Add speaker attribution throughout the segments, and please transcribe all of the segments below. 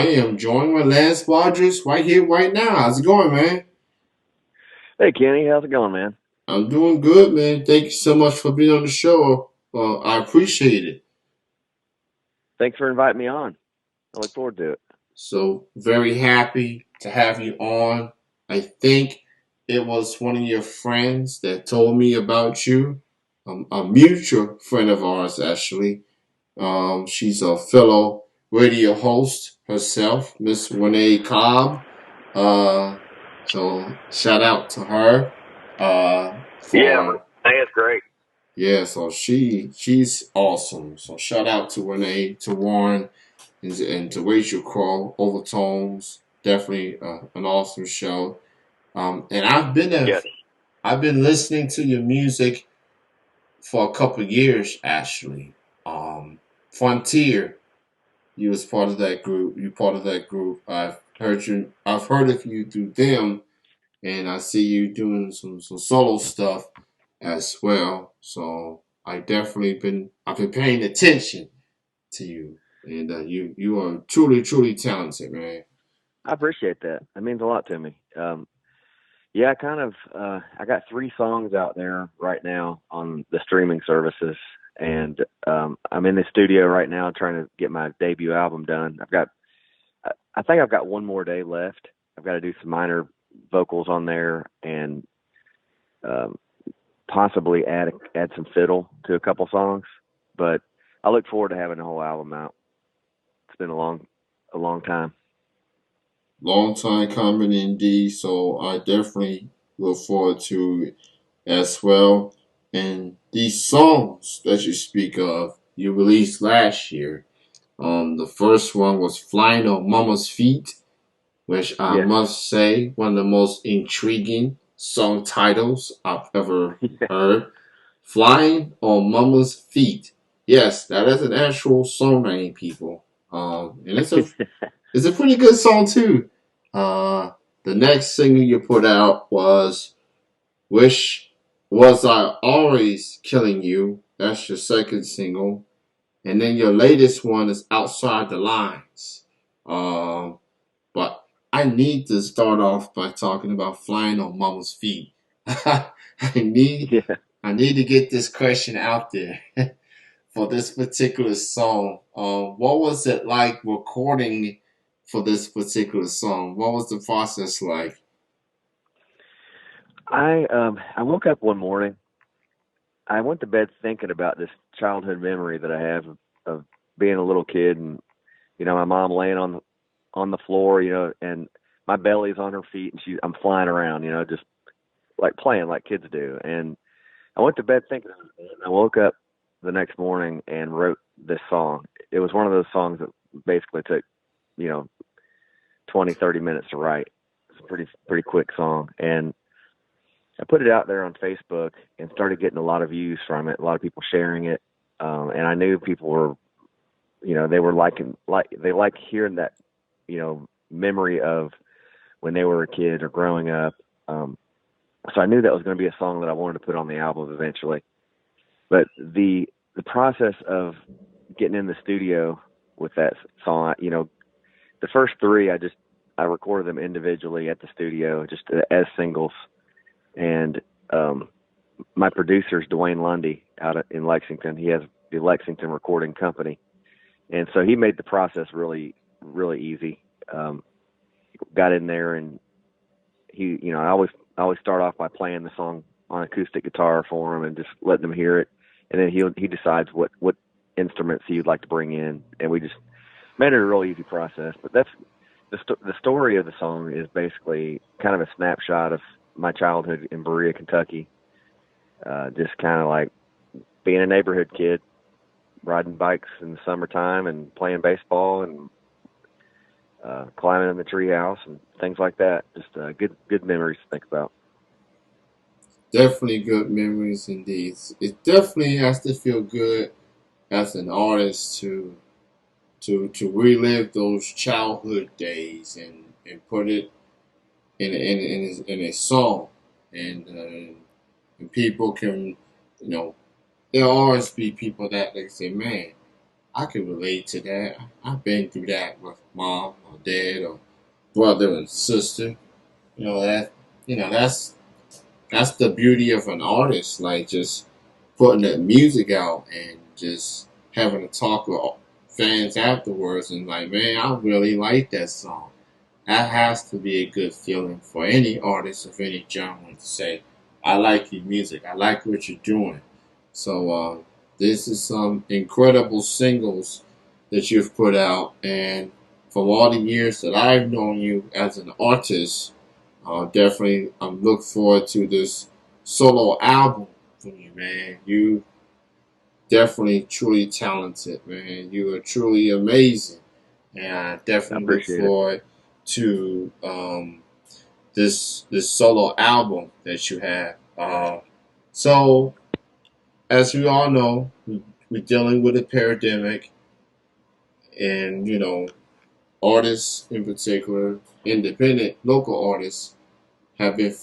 Speaker 1: I am joined with Lance Rogers right here, right now. How's it going, man?
Speaker 2: Hey Kenny, how's it going, man?
Speaker 1: I'm doing good, man. Thank you so much for being on the show. I appreciate it.
Speaker 2: Thanks for inviting me on. I look forward to it.
Speaker 1: So, very happy to have you on. I think it was one of your friends that told me about you, a mutual friend of ours, actually. She's a fellow radio host herself, Miss Renee Cobb. Uh, so shout out to her.
Speaker 2: Yeah,
Speaker 1: For
Speaker 2: Renee is great.
Speaker 1: yeah, so she's awesome. So shout out to Renee, to Warren, and to Rachel Crow. Overtones, definitely an awesome show. And
Speaker 2: Yes.
Speaker 1: I've been listening to your music for a couple of years actually. Frontier, you was part of that group. You part of that group. I've heard of you through them, and I see you doing some solo stuff as well. So I've been paying attention to you, and you are truly talented, man.
Speaker 2: I appreciate that. That means a lot to me. Yeah, I got three songs out there right now on the streaming services, and I'm in the studio right now trying to get my debut album done. I think I've got one more day left. I've got to do some minor vocals on there and um, possibly add some fiddle to a couple songs. But I look forward to having the whole album out. It's been a long time.
Speaker 1: Long time coming indeed. So I definitely look forward to it as well. And these songs that you speak of, you released last year. The first one was "Flying on Mama's Feet," which I
Speaker 2: Yes.
Speaker 1: must say one of the most intriguing song titles I've ever heard. "Flying on Mama's Feet." Yes, that is an actual song name, people. And it's a pretty good song too. Uh, the next single you put out was "Wish Was I Always Killing You." That's your second single. And then your latest one is "Outside the Lines." Um, but I need to start off by talking about "Flying on Mama's Feet." I need
Speaker 2: Yeah.
Speaker 1: I need to get this question out there for this particular song. What was it like recording for this particular song? What was the process like?
Speaker 2: I woke up one morning. I went to bed thinking about this childhood memory that I have of being a little kid, and my mom laying on the floor, and my belly's on her feet, and I'm flying around, just like playing like kids do. And I went to bed thinking of it, and I woke up the next morning and wrote this song. It was one of those songs that basically took you know 20-30 minutes to write. It's a pretty quick song, and I put it out there on Facebook and started getting a lot of views from it. A lot of people sharing it, and I knew people were, they were they like hearing that, memory of when they were a kid or growing up. Um, so I knew that was going to be a song that I wanted to put on the album eventually. But the process of getting in the studio with that song, the first three I recorded them individually at the studio just as singles, and my producer is Dwayne Lundy in Lexington. He has the Lexington Recording Company, and so he made the process really easy. Got in there, and I always start off by playing the song on acoustic guitar for him and just letting him hear it, and then he decides what instruments he'd like to bring in, and we just made it a real easy process. But that's the story of the song is basically kind of a snapshot of my childhood in Berea, Kentucky. Just kind of like being a neighborhood kid, riding bikes in the summertime and playing baseball and climbing in the treehouse and things like that. Just good memories to think about.
Speaker 1: Definitely good memories indeed. It definitely has to feel good as an artist to relive those childhood days and put it in a song, and people can, you know, there'll always be people that they say, man, I can relate to that. I've been through that with mom or dad or brother and sister. You know that you know that's the beauty of an artist, like just putting that music out and just having a talk with fans afterwards and like, man, I really like that song. That has to be a good feeling for any artist of any genre to say, I like your music, I like what you're doing. So this is some incredible singles that you've put out, and from all the years that I've known you as an artist, definitely I'm looking forward to this solo album from you, man. You definitely truly talented, man. You are truly amazing, and I
Speaker 2: I
Speaker 1: definitely look
Speaker 2: appreciate it.
Speaker 1: forward to this solo album that you have. So as we all know, we're dealing with a pandemic, and artists in particular, independent local artists have been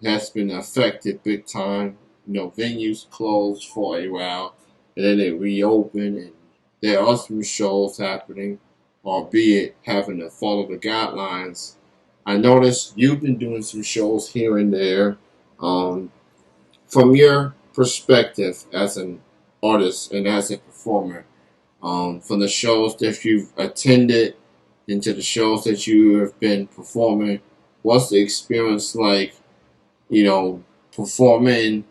Speaker 1: has been affected big time. Venues closed for a while, and then they reopen, and there are some shows happening, albeit having to follow the guidelines. I noticed you've been doing some shows here and there. Um, from your perspective as an artist and as a performer, from the shows that you've attended into the shows that you have been performing, what's the experience like, you know, performing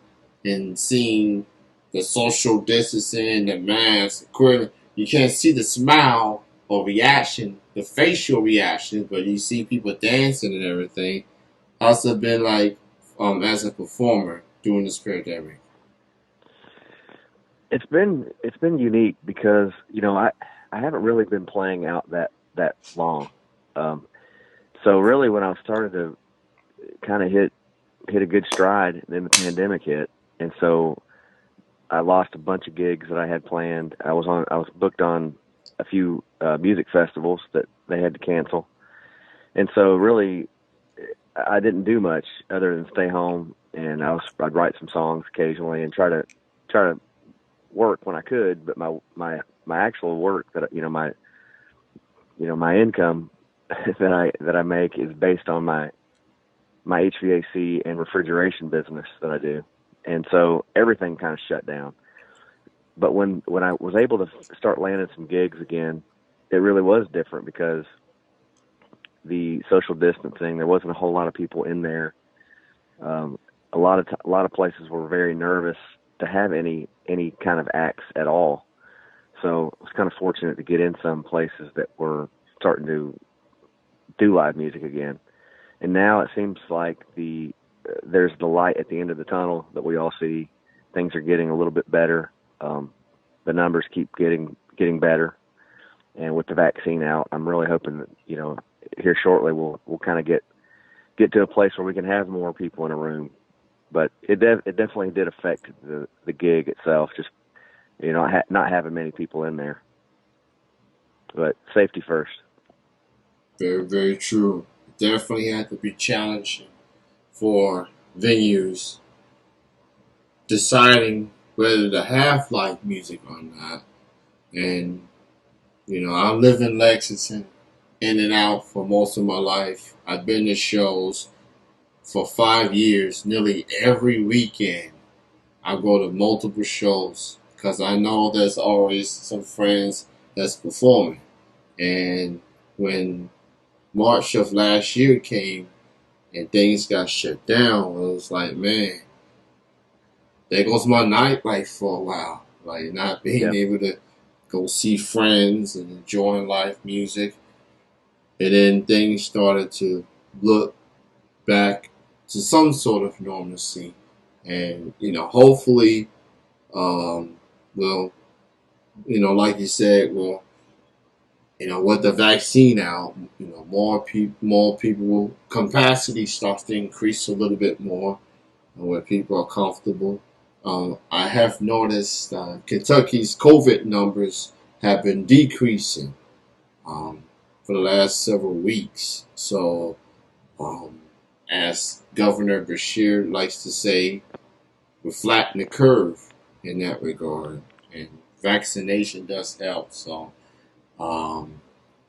Speaker 1: and seeing the social distancing, the mask, clearly you can't see the smile or reaction, the facial reaction, but you see people dancing and everything. How's it been like as a performer during this pandemic?
Speaker 2: It's been unique because I haven't really been playing out that long. Um, so really, when I started to kind of hit a good stride, then the pandemic hit, and so I lost a bunch of gigs that I had planned. I was booked on a few music festivals that they had to cancel, and so really I didn't do much other than stay home, and I'd write some songs occasionally and try to work when I could. But my actual work that my income that I make is based on my HVAC and refrigeration business that I do, and so everything kind of shut down. But when I was able to start landing some gigs again, it really was different because the social distancing, there wasn't a whole lot of people in there. Um, a lot of places were very nervous to have any kind of acts at all. So I was kind of fortunate to get in some places that were starting to do live music again. And now it seems like there's the light at the end of the tunnel that we all see. Things are getting a little bit better. Um, the numbers keep getting better, and with the vaccine out, I'm really hoping that here shortly we'll kind of get to a place where we can have more people in a room. But it definitely did affect the gig itself. Just not having many people in there. But safety first.
Speaker 1: Very, very true. Definitely had to be challenging for venues deciding whether to have live music or not. And, I live in Lexington, in and out for most of my life. I've been to shows for 5 years, nearly every weekend. I go to multiple shows because I know there's always some friends that's performing. And when March of last year came and things got shut down, it was like, man, there goes my nightlife for a while. Like not being
Speaker 2: Yeah.
Speaker 1: able to go see friends and enjoying live music. And then things started to look back to some sort of normalcy. And, hopefully, um, well, like you said, well, with the vaccine out, more people, capacity starts to increase a little bit more, where people are comfortable. I have noticed Kentucky's COVID numbers have been decreasing um, for the last several weeks. So, um, as Governor Bashir likes to say, we flatten the curve in that regard, and vaccination does help. So, um,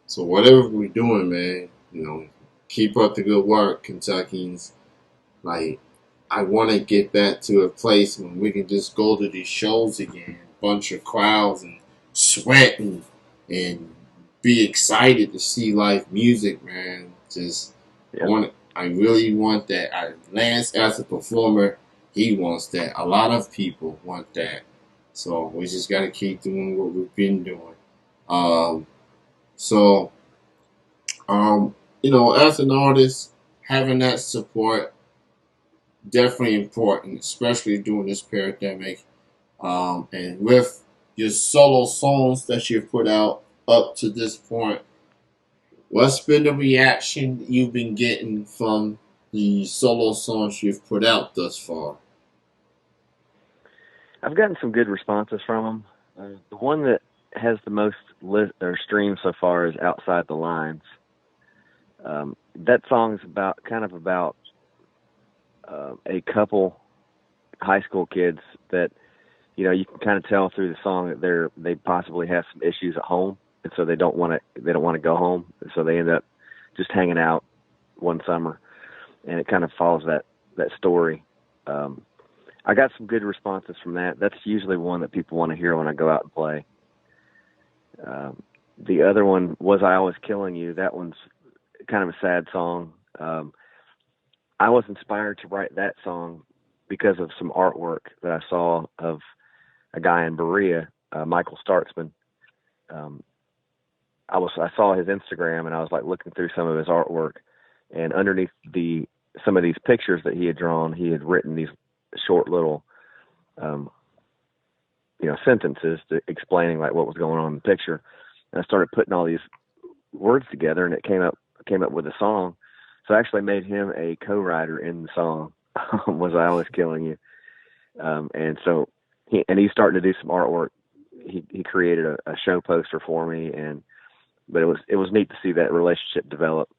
Speaker 1: So whatever we're doing, man, keep up the good work, Kentuckians. Like, I want to get back to a place when we can just go to these shows again, bunch of crowds and sweat and be excited to see live music, man. Just
Speaker 2: Yep.
Speaker 1: I really want that. Lance as a performer, he wants that. A lot of people want that. So we just got to keep doing what we've been doing. Um, so as an artist, having that support definitely important, especially during this pandemic. And with your solo songs that you've put out up to this point, what's been the reaction that you've been getting from the solo songs you've put out thus far?
Speaker 2: I've gotten some good responses from them. The one that has the most or streams so far is "Outside the Lines." That song's about a couple high school kids that you can kind of tell through the song that they possibly have some issues at home, and so they don't want to go home, and so they end up just hanging out one summer, and it kind of follows that story. I got some good responses from that. That's usually one that people want to hear when I go out and play. The other one, "Was I Always Killing You?" That one's kind of a sad song. I was inspired to write that song because of some artwork that I saw of a guy in Berea, Michael Startzman. Um, I saw his Instagram, and I was like looking through some of his artwork, and underneath some of these pictures that he had drawn, he had written these short little um, sentences explaining like what was going on in the picture. And I started putting all these words together, and it came up with a song. So I actually made him a co-writer in the song. "Was I Always Killing You?" And so he's starting to do some artwork. He created a show poster for me, but it was neat to see that relationship develop,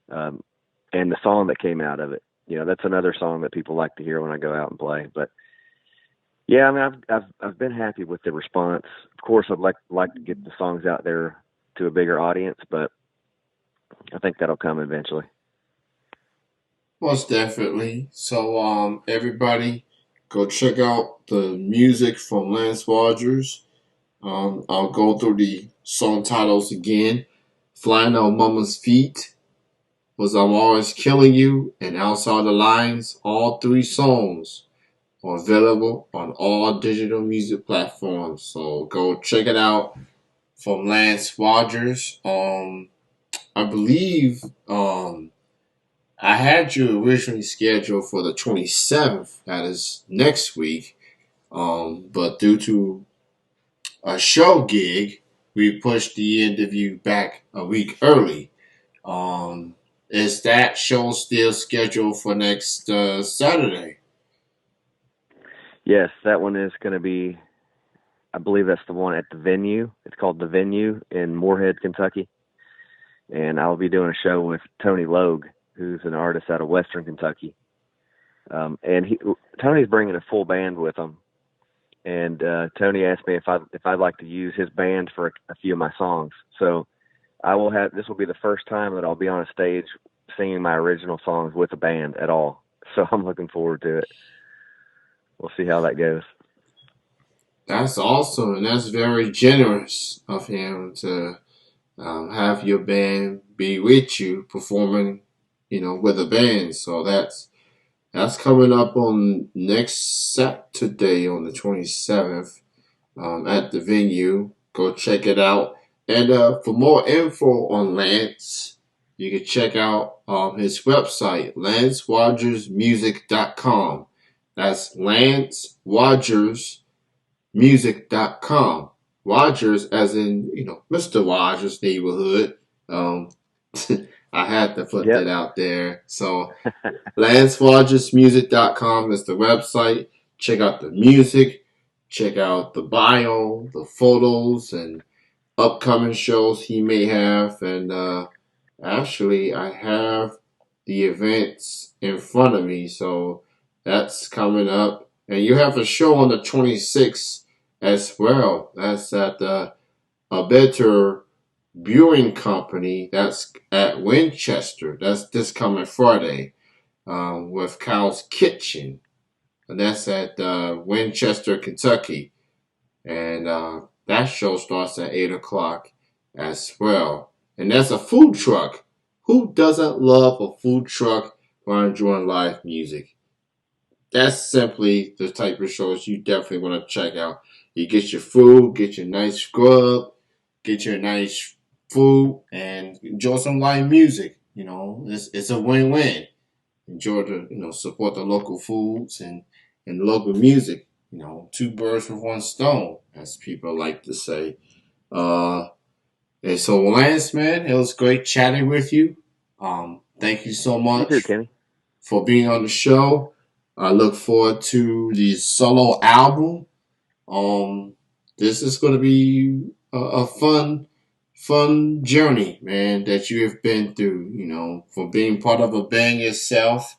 Speaker 2: and the song that came out of it. That's another song that people like to hear when I go out and play. But yeah, I mean, I've been happy with the response. Of course, I'd like to get the songs out there to a bigger audience, but I think that'll come eventually.
Speaker 1: Most definitely. So, everybody, go check out the music from Lance Rogers. I'll go through the song titles again. "Flying on Mama's Feet," "Was I'm Always Killing You," and "Outside the Lines." All three songs are available on all digital music platforms. So go check it out from Lance Rogers. I believe I had you originally scheduled for the 27th. That is next week. But due to a show gig, we pushed the interview back a week early. Um, is that show still scheduled for next Saturday?
Speaker 2: Yes, that one is going to be. I believe that's the one at the venue. It's called the Venue in Moorhead, Kentucky, and I'll be doing a show with Tony Logue, who's an artist out of Western Kentucky. And Tony's bringing a full band with him, and Tony asked me if I'd like to use his band for a few of my songs. So this will be the first time that I'll be on a stage singing my original songs with a band at all. So I'm looking forward to it. We'll see how that goes.
Speaker 1: That's awesome, and that's very generous of him to have your band be with you performing, with a band. So that's coming up on next Saturday on the 27th at the venue. Go check it out. And for more info on Lance, you can check out his website, lancerogersmusic.com. That's lancerogersmusic.com. Rogers, as in, Mr. Rogers' neighborhood. Um, I had to put
Speaker 2: Yep.
Speaker 1: that out there. So, lancerogersmusic.com is the website. Check out the music. Check out the bio, the photos, and upcoming shows he may have. And actually, I have the events in front of me. So, that's coming up. And you have a show on the 26th as well. That's at the A Better Brewing Company. That's at Winchester. That's this coming Friday with Cal's Kitchen. And that's at Winchester, Kentucky. And that show starts at 8 o'clock as well. And that's a food truck. Who doesn't love a food truck while enjoying live music? That's simply the type of shows you definitely want to check out. You get your food, get your nice scrub, get your nice food, and enjoy some live music. It's a win-win. Enjoy support the local foods and local music. Two birds with one stone, as people like to say. Uh, and so, Lance, man, it was great chatting with you. Thank you so
Speaker 2: You too,
Speaker 1: much
Speaker 2: Kenny.
Speaker 1: for being on the show. I look forward to the solo album. Um, this is going to be a fun journey, man, that you have been through. For being part of a band yourself,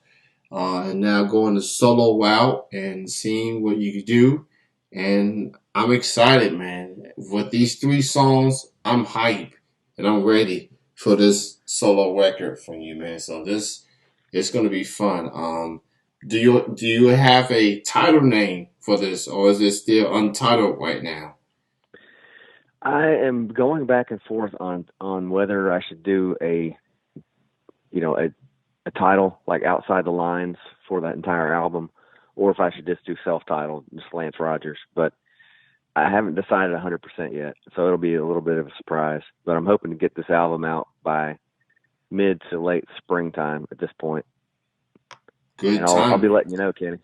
Speaker 1: and now going the solo route and seeing what you can do. And I'm excited, man. With these 3 songs, I'm hyped and I'm ready for this solo record from you, man. So this it's gonna be fun. Do you have a title name for this, or is it still untitled right now?
Speaker 2: I am going back and forth on whether I should do a title like Outside the Lines for that entire album, or if I should just do self-titled, just Lance Rogers. But I haven't decided 100% yet, so it'll be a little bit of a surprise. But I'm hoping to get this album out by mid to late springtime at this point,
Speaker 1: Good
Speaker 2: and I'll be
Speaker 1: timing.
Speaker 2: letting you know, Kenny.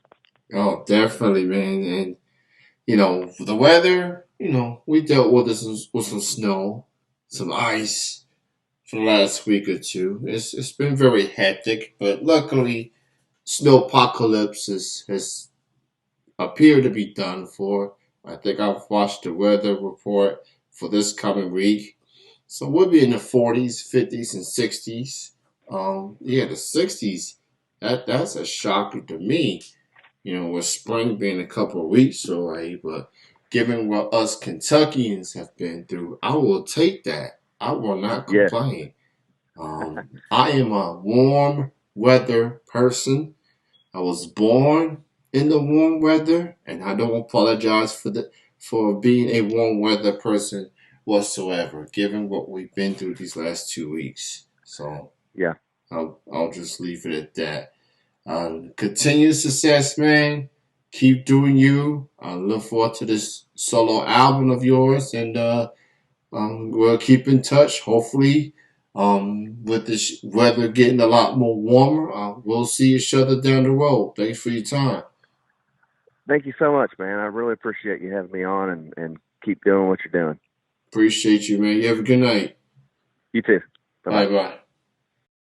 Speaker 1: Oh, definitely, man. And the weather. We dealt with this with some snow, some ice for the last week or two. It's been very hectic, but luckily, snow apocalypse has appeared to be done for. I think I've watched the weather report for this coming week. So we'll be in the 40s, 50s, and 60s. Yeah, the 60s. That's a shocker to me. With spring being a couple of weeks away, but given what us Kentuckians have been through, I will take that. I will not
Speaker 2: Yes,
Speaker 1: complain. I am a warm weather person. I was born in the warm weather, and I don't apologize for being a warm weather person whatsoever, given what we've been through these last 2 weeks. So
Speaker 2: yeah.
Speaker 1: I'll just leave it at that. Continued success, man. Keep doing you. I look forward to this solo album of yours, and we'll keep in touch. Hopefully, with this weather getting a lot more warmer, we'll see each other down the road. Thanks for your time.
Speaker 2: Thank you so much, man. I really appreciate you having me on, and keep doing what you're doing.
Speaker 1: Appreciate you, man. You have a good night.
Speaker 2: You too. Bye bye.
Speaker 1: Bye bye.